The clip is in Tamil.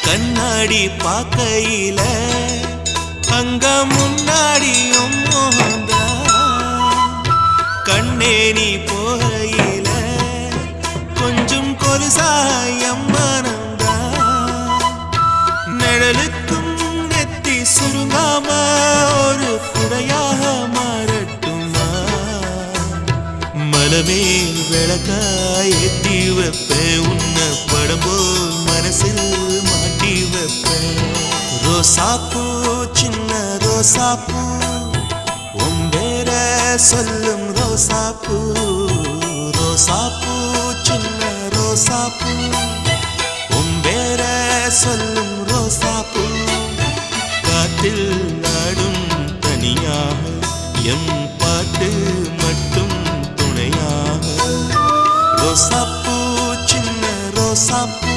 கண்ணாடி பார்க்கையில அங்க முன்னாடியும் மோகந்தா கண்ணே நீ போகையில கொஞ்சம் கொலுசாயம் மனந்தா நிழலுக்கும் நெத்தி சுருங்காம ஒரு குடையாக மாறட்டுமா மலமே விளக்காய் ஏத்தி வைப்பேன் உன்னை படம் போல் மனசில் மாட்டி வைப்பேன் ரோசாப்பூ சின்ன ரோசாப்பூ உம்பேர சொல்லும் ரோசாப்பூ ரோசாப்பூ சின்ன ரோசாப்பூ உம்பேர சொல்லும் ரோசாப்பூ காற்றில் நாடும் தனியாக எம் பாட்டு மட்டும் துணையாக ரோசாப்பூ சின்ன ரோசாப்பூ